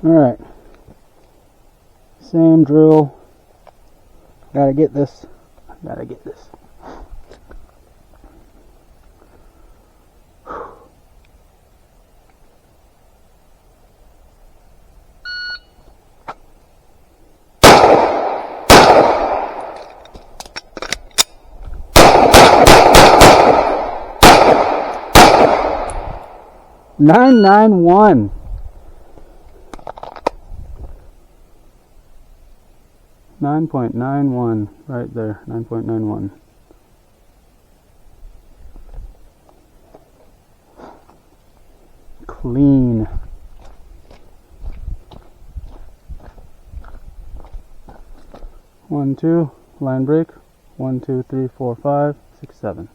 Alright. Same drill. Gotta get this. Gotta get this. .991. .991 right there. 9.91. Clean. 1, 2, line break. 1, 2, 3, 4, 5, 6, 7.